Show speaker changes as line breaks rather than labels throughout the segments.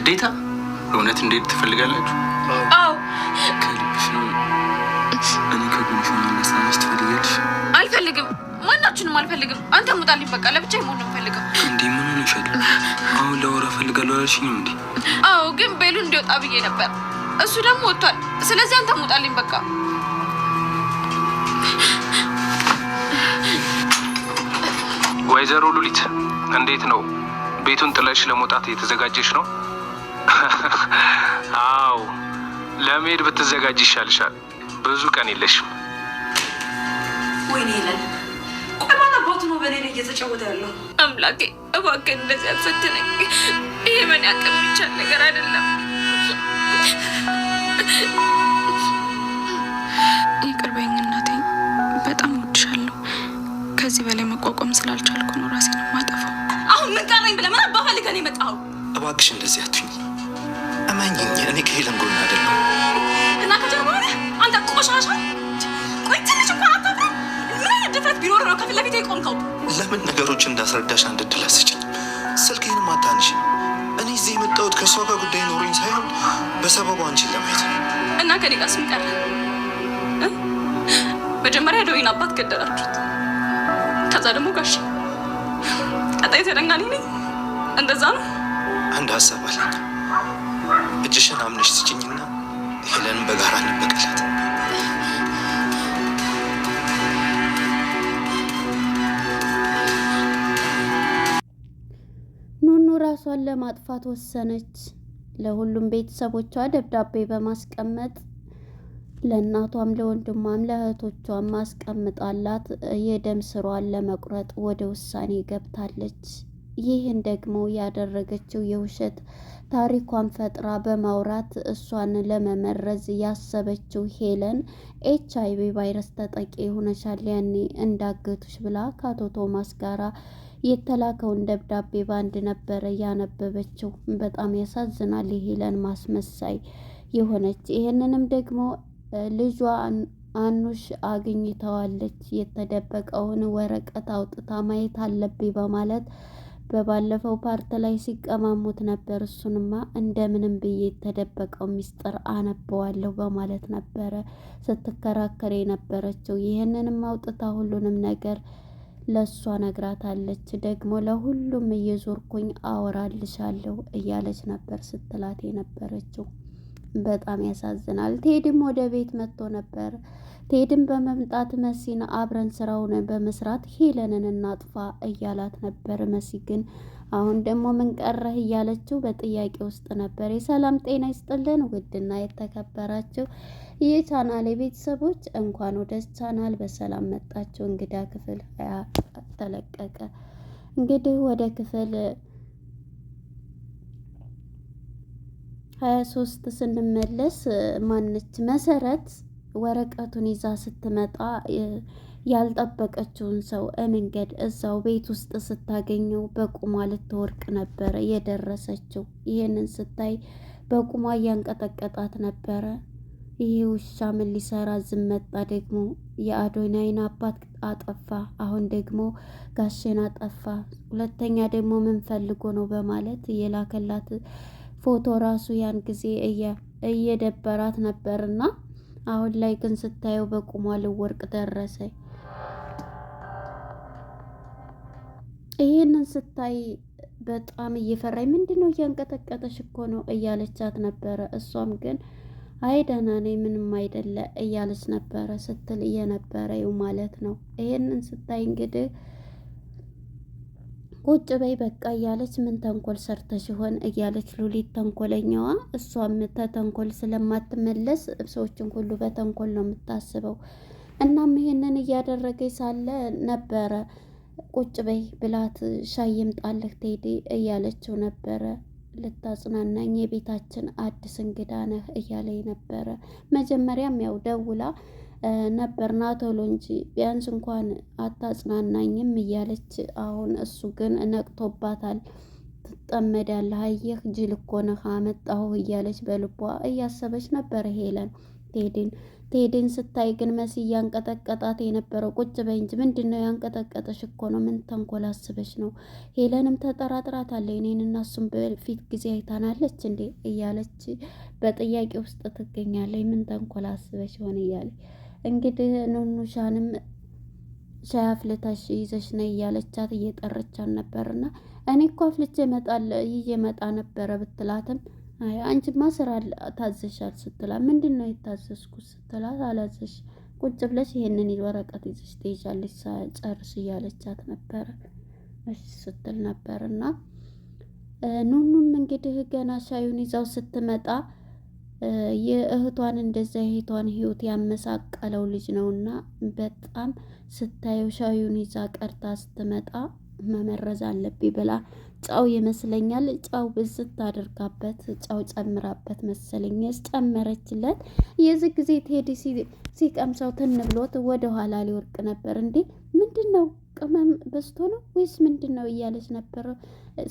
ግዴታ እውነት እንዴት ትፈልጋላችሁ?
አዎ
ከልብሽ ነው። እኔ ከጎንሽ መነሳት ትፈልጋለሽ?
አልፈልግም፣ ማናችሁንም አልፈልግም። አንተ ሙጣልኝ በቃ። ለብቻዬ መሆን ነው የምፈልገው።
እንዴ ምን ሆነሻል? አሁን ላወራ እፈልጋለሁ አላልሽኝም እንዴ?
አዎ ግን ቤሉ እንዲወጣ ብዬ ነበር፣ እሱ ደግሞ ወጥቷል። ስለዚህ አንተ ሙጣልኝ በቃ።
ወይዘሮ ሉሊት እንዴት ነው? ቤቱን ጥለሽ ለመውጣት የተዘጋጀሽ ነው? አዎ ለመሄድ ብትዘጋጅ ይሻልሻል። ብዙ ቀን የለሽም።
ወይኔ ይላል። ቆይ ማን አባቱ ነው በኔ ላይ እየተጫወተ ያለው?
አምላኬ እባክህ እንደዚህ አትፈትነኝ። ይሄ በኔ አቅም የሚቻል ነገር አይደለም።
ይቅር በይኝ እናቴ፣ በጣም እወድሻለሁ። ከዚህ በላይ መቋቋም ስላልቻልኩ ነው ራሴን የማጠፋው።
አሁን ምን ቀረኝ ብለህ ምን አባ ፈልገህ ነው የመጣኸው?
እባክሽ እንደዚህ አትሁኝ። እመኚኝ፣ እኔ ከሄለን ጎን አይደለም
እና ከጀርባ ሆነህ አንተ ቆሻሻ። ቆይ ትንሽ እንኳን አታፍርም? ምን አይነት ድፍረት ቢኖር ነው ከፊት ለፊቴ የቆምከው?
ለምን ነገሮች እንዳስረዳሽ አንድ እድል አስጭኝ። ስልኬንም አታንሺ። እኔ እዚህ የመጣሁት ከእሷ ጋር ጉዳይ ኖሮኝ ሳይሆን በሰበቡ አንቺን ለማየት ነው።
እና ከኔ ጋር ምን ቀረ? መጀመሪያ ደዊን አባት ገደላችሁት፣ ከዛ ደግሞ ጋሽ ቀጣይ ተደንጋኒ ነኝ። እንደዛ ነው።
አንድ ሀሳብ አለኝ። እጅሽን አምነሽ ስጭኝና ሄለንን በጋራ እንበቀላት።
ኑኑ ራሷን ለማጥፋት ወሰነች። ለሁሉም ቤተሰቦቿ ደብዳቤ በማስቀመጥ ለእናቷም ለወንድሟም ለእህቶቿም ማስቀምጣላት የደም ስሯን ለመቁረጥ ወደ ውሳኔ ገብታለች። ይህን ደግሞ ያደረገችው የውሸት ታሪኳን ፈጥራ በማውራት እሷን ለመመረዝ ያሰበችው ሄለን HIV ቫይረስ ተጠቂ ሆነሻል ያኔ እንዳገቱሽ ብላ ከአቶ ቶማስ ጋራ የተላከውን ደብዳቤ ባንድ ነበረ ያነበበችው። በጣም ያሳዝናል። የሄለን ማስመሳይ የሆነች ይህንንም ደግሞ ልጇ አኑሽ አግኝተዋለች። የተደበቀውን ወረቀት አውጥታ ማየት አለብኝ በማለት በባለፈው ፓርት ላይ ሲቀማሙት ነበር። እሱንማ እንደምንም ብዬ የተደበቀው ሚስጥር አነበዋለሁ በማለት ነበረ ስትከራከር የነበረችው። ይህንንም አውጥታ ሁሉንም ነገር ለእሷ ነግራታለች። ደግሞ ለሁሉም እየዞርኩኝ አወራልሻለሁ እያለች ነበር ስትላት የነበረችው። በጣም ያሳዝናል። ቴድም ወደ ቤት መጥቶ ነበር። ቴድም በመምጣት መሲን አብረን ስራውን በመስራት ሄለንን እናጥፋ እያላት ነበር። መሲ ግን አሁን ደግሞ ምን ቀረህ እያለችው በጥያቄ ውስጥ ነበር። የሰላም ጤና ይስጥልን ውድና የተከበራችሁ የቻናል ቤተሰቦች እንኳን ወደ ቻናል በሰላም መጣችሁ። እንግዳ ክፍል ተለቀቀ። እንግዲህ ወደ ክፍል 23 ስንመለስ ማነች መሰረት ወረቀቱን ይዛ ስትመጣ ያልጠበቀችውን ሰው መንገድ እዛው ቤት ውስጥ ስታገኘው በቁሟ ልትወርቅ ነበረ የደረሰችው። ይህንን ስታይ በቁሟ እያንቀጠቀጣት ነበረ። ይሄ ውሻ ምን ሊሰራ ዝም መጣ? ደግሞ የአዶናይን አባት አጠፋ፣ አሁን ደግሞ ጋሼን አጠፋ። ሁለተኛ ደግሞ ምን ፈልጎ ነው በማለት የላከላት ፎቶ ራሱ ያን ጊዜ እየደበራት ነበርና አሁን ላይ ግን ስታየው በቁሟ ልወርቅ ደረሰ። ይሄንን ስታይ በጣም እየፈራኝ ምንድነው እያንቀጠቀጠሽ እኮ ነው እያለቻት ነበረ። እሷም ግን አይ ደህና ነኝ ምንም አይደለ እያለች ነበረ ስትል እየነበረው ማለት ነው። ይሄንን ስታይ እንግዲህ ቁጭ በይ በቃ እያለች ምን ተንኮል ሰርተሽ ይሆን እያለች ሉሊት ተንኮለኛዋ፣ እሷም ተተንኮል ስለማትመለስ ሰዎችን ሁሉ በተንኮል ነው የምታስበው። እናም ይሄንን እያደረገች ሳለ ነበረ ቁጭ በይ ብላት ሻይ ይምጣልህ ቴዲ እያለችው ነበረ። ልታጽናናኝ የቤታችን አዲስ እንግዳ ነህ እያለኝ ነበረ። መጀመሪያም ያው ደውላ ነበር ና ቶሎ እንጂ ቢያንስ እንኳን አታጽናናኝም እያለች፣ አሁን እሱ ግን ነቅቶባታል። ትጠመዳለህ አየህ ጅል እኮ ነህ አመጣሁ እያለች በልቧ እያሰበች ነበር ሄለን። ቴዲን ስታይ ግን መሲ እያንቀጠቀጣት የነበረው ቁጭ በይ እንጂ ምንድን ነው ያንቀጠቀጠሽ እኮ ነው። ምን ተንኮል አስበሽ ነው? ሄለንም ተጠራጥራታለች። እኔን እና እሱም በፊት ጊዜ አይታናለች እንዴ እያለች በጥያቄ ውስጥ ትገኛለች። ምን ተንኮል አስበሽ ሆነ እያለ እንግዲህ ኑኑሻንም ሻይ አፍልተሽ ይዘሽ ነይ እያለቻት እየጠረቻት ነበርና እኔ እኮ አፍልቼ እመጣ ነበረ ብትላትም አይ አንቺማ ስራ ታዘሻል ስትላት ምንድን ነው የታዘዝኩት ስትላት አላዘሽ ቁጭ ብለሽ ይሄንን ወረቀት ይዘሽ ትይዣለሽ ጨርሽ እያለቻት ነበረ። እሺ ስትል ነበርና ኑኑም እንግዲህ ገና ሻዩን ይዛው ስትመጣ የእህቷን እንደዛ የእህቷን ህይወት ያመሳቀለው ልጅ ነውና በጣም ስታየው ሻዩን ይዛ ቀርታ ስትመጣ መመረዝ አለብኝ ብላ ጫው ይመስለኛል ጫው ብዝት አድርጋበት ጫው ጨምራበት መሰለኝ ጨመረችለት። የዚህ ጊዜ ቴዲ ሲቀምሰው ትን ብሎት ወደ ኋላ ሊወርቅ ነበር። እንዴ ምንድነው ቅመም በዝቶ ነው ወይስ ምንድነው እያለች ነበር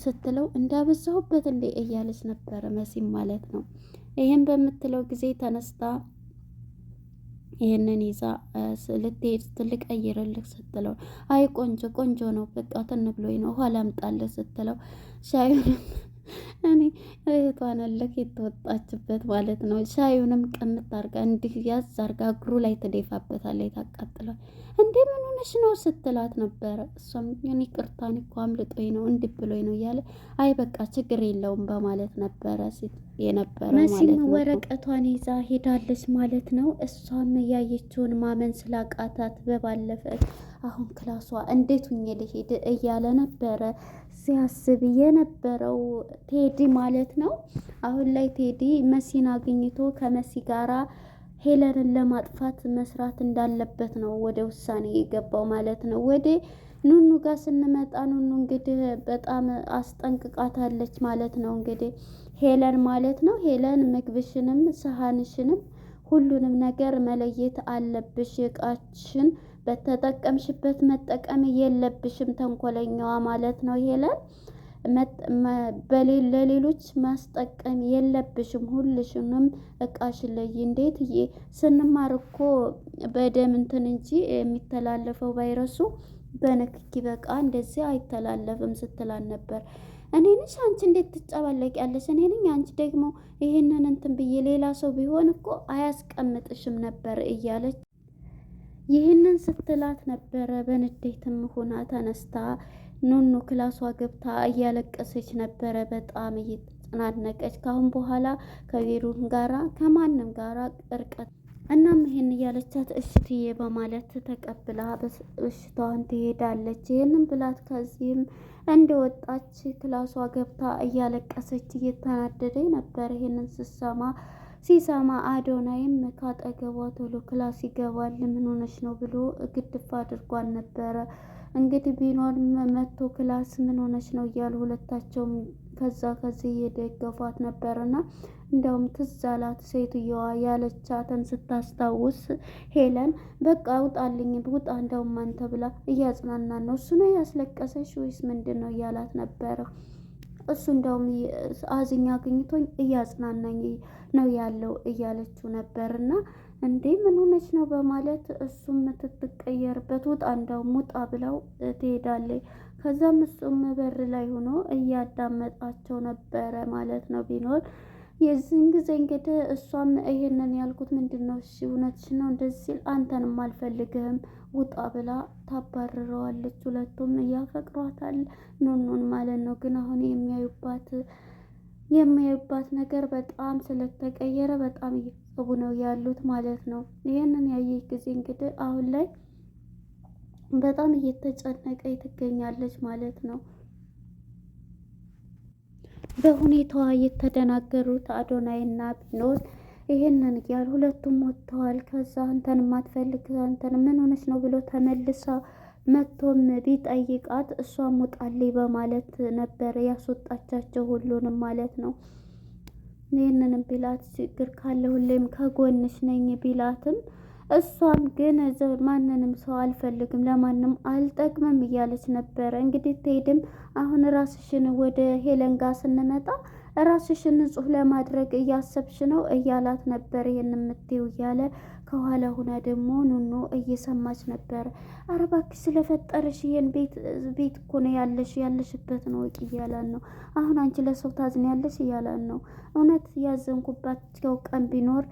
ስትለው እንዳበዛሁበት እንዴ እያለች ነበር መሲም ማለት ነው። ይሄን በምትለው ጊዜ ተነስታ ይሄንን ይዛ ልትሄድ ልቀይርልህ ስትለው አይ ቆንጆ ነው በቃ ትን ብሎኝ ነው ኋላ አምጣልህ ስትለው ሻዩንም እኔ እህቷን አለክ የተወጣችበት ማለት ነው። ሻዩንም ቅምት አርጋ እንዲህ ያዝ አርጋ እግሩ ላይ ትደፋበታለች ታቃጥላል። እንዴ ምን ሆነሽ ነው ስትላት ነበረ። እሷም እኔ ቅርታን እኮ አምልጦኝ ነው እንዲህ ብሎኝ ነው እያለ አይ በቃ ችግር የለውም በማለት ነበረ የነበረው ማለት ነው። ወረቀቷን ይዛ ሄዳለች ማለት ነው። እሷም ያየችውን ማመን ስላቃታት በባለፈ አሁን ክላሷ እንዴት ሁኜ ልሄድ እያለ ነበረ ሲያስብ የነበረው ቴዲ ማለት ነው። አሁን ላይ ቴዲ መሲን አግኝቶ ከመሲ ጋራ ሄለንን ለማጥፋት መስራት እንዳለበት ነው ወደ ውሳኔ የገባው ማለት ነው። ወደ ኑኑ ጋር ስንመጣ ኑኑ እንግዲህ በጣም አስጠንቅቃታለች ማለት ነው። እንግዲህ ሄለን ማለት ነው ሄለን ምግብሽንም ሰሃንሽንም ሁሉንም ነገር መለየት አለብሽ፣ እቃችን በተጠቀምሽበት መጠቀም የለብሽም ተንኮለኛዋ ማለት ነው። ሄለን ለሌሎች ማስጠቀም የለብሽም፣ ሁልሽንም እቃሽ ለይ። እንዴት ስንማር እኮ በደም እንትን እንጂ የሚተላለፈው ቫይረሱ በንክኪ በቃ እንደዚህ አይተላለፍም ስትላን ነበር። እኔ ነሽ አንቺ እንዴት ትጨባለቂያለሽ? እኔ ነኝ አንቺ ደግሞ ይሄንን እንትን ብዬ ሌላ ሰው ቢሆን እኮ አያስቀምጥሽም ነበር እያለች ይህንን ስትላት ነበረ። በንዴትም ሆና ተነስታ ኑኑ ክላሷ ገብታ እያለቀሰች ነበረ። በጣም እየተጨናነቀች ካሁን በኋላ ከቤሩን ጋራ ከማንም ጋራ እርቀት እናም ይሄን እያለቻት እሽትዬ በማለት ተቀብላ እሽቷን ትሄዳለች። ይህንን ብላት ከዚህም እንደወጣች ክላሷ ገብታ እያለቀሰች እየተናደደኝ ነበር። ይሄንን ሲሰማ አዶናይም ካጠገቧ ቶሎ ክላስ ይገባል። ምን ሆነች ነው ብሎ ግድፍ አድርጓል ነበረ። እንግዲህ ቢኖር መቶ ክላስ ምን ሆነች ነው እያሉ ሁለታቸውም ከዚህ እየደገፏት ነበርና እንደውም ትዝ አላት ሴትዮዋ ያለቻትን ስታስታውስ ሄለን በቃ ውጣልኝ ውጣ እንደውም አንተ ብላ እያጽናናን ነው። እሱ ነው ያስለቀሰሽ ወይስ ምንድን ነው እያላት ነበረ። እሱ እንደውም አዝኛ አግኝቶኝ እያጽናናኝ ነው ያለው እያለችው ነበርና እንዴ ምን ሆነች ነው በማለት እሱም ትትቀየርበት ውጣ እንደውም ውጣ ብለው ትሄዳለች። ከዛም እሱም በር ላይ ሆኖ እያዳመጣቸው ነበረ ማለት ነው ቢኖር። የዚህን ጊዜ እንግዲህ እሷም ይሄንን ያልኩት ምንድን ነው እሺ እውነትሽ ነው እንደዚህ ሲል አንተንም አልፈልግህም ውጣ ብላ ታባርረዋለች። ሁለቱም እያፈቅሯታል ኑኑን ማለት ነው። ግን አሁን የሚያዩባት ነገር በጣም ስለተቀየረ በጣም እየተሰቡ ነው ያሉት ማለት ነው። ይህንን ያየች ጊዜ እንግዲህ አሁን ላይ በጣም እየተጨነቀ ትገኛለች ማለት ነው። በሁኔታዋ እየተደናገሩት አዶናይና ቢኖር ይሄንን እያሉ ሁለቱም ወጥተዋል። ከዛ አንተን ማትፈልግ አንተን ምን ሆነች ነው ብሎ ተመልሳ መቶም ቢጠይቃት እሷም ውጣልኝ በማለት ነበር ያስወጣቻቸው ሁሉንም ማለት ነው። ይህንንም ቢላት ችግር ካለ ሁሌም ከጎንሽ ነኝ ቢላትም እሷም ግን ማንንም ሰው አልፈልግም ለማንም አልጠቅምም እያለች ነበረ። እንግዲህ ትሄድም አሁን ራስሽን ወደ ሄለን ጋር ስንመጣ ራስሽን ንጹህ ለማድረግ እያሰብሽ ነው እያላት ነበር። ይሄን የምትይው እያለ ከኋላ ሁና ደግሞ ኑኑ እየሰማች ነበር። ኧረ እባክሽ ስለፈጠረሽ ይሄን ቤት እኮ ነው ያለሽበት ነው ወቂ እያላን ነው። አሁን አንቺ ለሰው ታዝኛለሽ እያላን ነው። እውነት ያዘንኩባቸው ቀን ቢኖር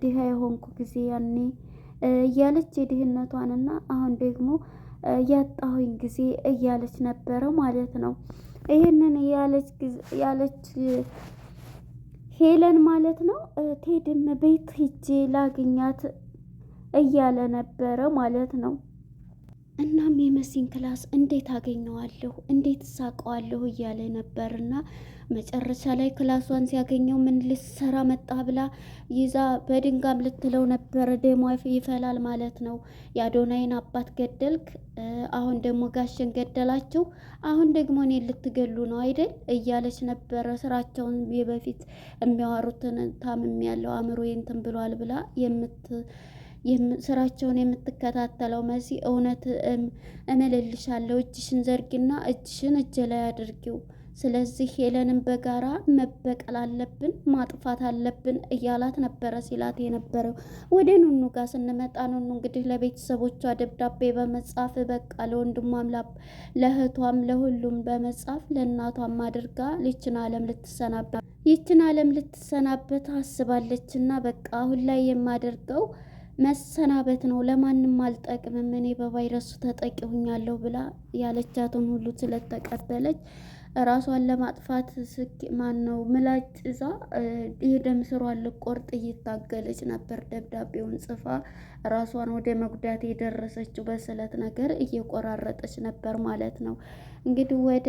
ድሃ የሆንኩ ጊዜ ያኔ እያለች የድህነቷንና አሁን ደግሞ ያጣሁኝ ጊዜ እያለች ነበረ ማለት ነው። ይህንን ያለች ሄለን ማለት ነው። ቴድም ቤት ሂጄ ላግኛት እያለ ነበረ ማለት ነው። እናም የመሲን ክላስ እንዴት አገኘዋለሁ እንዴት ሳቀዋለሁ እያለ ነበርና መጨረሻ ላይ ክላሷን ሲያገኘው ምን ልትሰራ መጣ ብላ ይዛ በድንጋም ልትለው ነበር። ደሟ ይፈላል ማለት ነው። የአዶናይን አባት ገደልክ፣ አሁን ደግሞ ጋሽን ገደላችሁ፣ አሁን ደግሞ እኔ ልትገሉ ነው አይደል እያለች ነበረ። ስራቸውን የበፊት የሚያወሩትን ታምም ያለው አእምሮ እንትን ብሏል ብላ ስራቸውን የምትከታተለው መሲ እውነት እምልልሻለሁ እጅሽን ዘርጊና እጅሽን እጄ ላይ አድርጊው፣ ስለዚህ ሄለንን በጋራ መበቀል አለብን ማጥፋት አለብን እያላት ነበረ ሲላት የነበረው። ወደ ኑኑ ጋር ስንመጣ ኑኑ እንግዲህ ለቤተሰቦቿ ደብዳቤ በመጻፍ በቃ ለወንድሟም ለእህቷም ለሁሉም በመጻፍ ለእናቷም አድርጋ ይችን ዓለም ልትሰናበት አስባለችና በቃ አሁን ላይ የማደርገው መሰናበት ነው፣ ለማንም አልጠቅምም፣ እኔ በቫይረሱ ተጠቂሁኛለሁ ብላ ያለቻትን ሁሉ ስለተቀበለች ራሷን ለማጥፋት ምላጭ ይዛ የደም ስሯን ልቆርጥ እየታገለች ነበር። ደብዳቤውን ጽፋ ራሷን ወደ መጉዳት የደረሰችው በስለት ነገር እየቆራረጠች ነበር ማለት ነው። እንግዲህ ወደ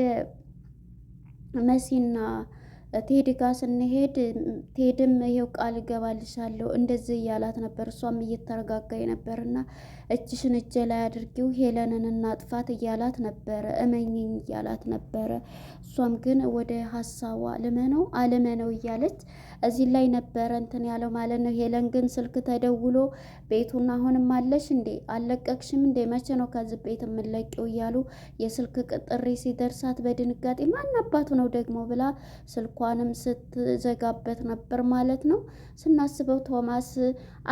መሲና ቴድ ጋር ስንሄድ ቴድም ይሄው ቃል እገባልሻለሁ እንደዚህ እያላት ነበር። እሷም እየተረጋጋኝ ነበርና እጅሽን እጄ ላይ አድርጊው ሄለንን እናጥፋት እያላት ነበረ፣ እመኝኝ እያላት ነበረ። እሷም ግን ወደ ሀሳቧ አልመነው እያለች እዚህ ላይ ነበረ እንትን ያለው ማለት ነው። ሄለን ግን ስልክ ተደውሎ ቤቱን አሁንም አለሽ እንዴ አልለቀቅሽም እንዴ መቼ ነው ከዚህ ቤት የምንለቂው እያሉ የስልክ ጥሪ ሲደርሳት በድንጋጤ ማን አባቱ ነው ደግሞ ብላ ስልኳንም ስትዘጋበት ነበር ማለት ነው። ስናስበው ቶማስ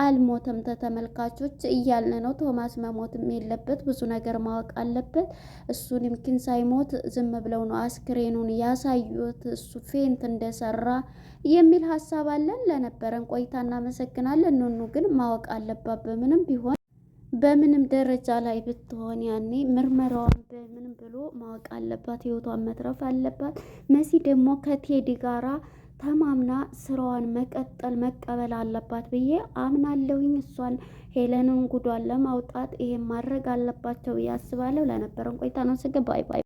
አልሞተም ተመልካቾች እያልን ነው። ቶማስ መሞትም የለበት ብዙ ነገር ማወቅ አለበት። እሱን ይምኪን ሳይሞት ዝም ብለው ነው አስክሬኑን ያሳዩት እሱ ፌንት እንደሰራ የሚል ሀሳብ አለን። ለነበረን ቆይታ እናመሰግናለን። ኑኑ ግን ማወቅ አለባት በምንም ደረጃ ላይ ብትሆን ያኔ ምርመራዋን በምንም ብሎ ማወቅ አለባት። ህይወቷን መትረፍ አለባት። መሲ ደግሞ ከቴዲ ጋራ ተማምና ስራዋን መቀበል አለባት ብዬ አምናለሁኝ። እሷን ሄለንን ጉዷን ለማውጣት ይሄን ማድረግ አለባቸው ብዬ አስባለሁ። ለነበረን ቆይታ ነው። ባይ ባይ።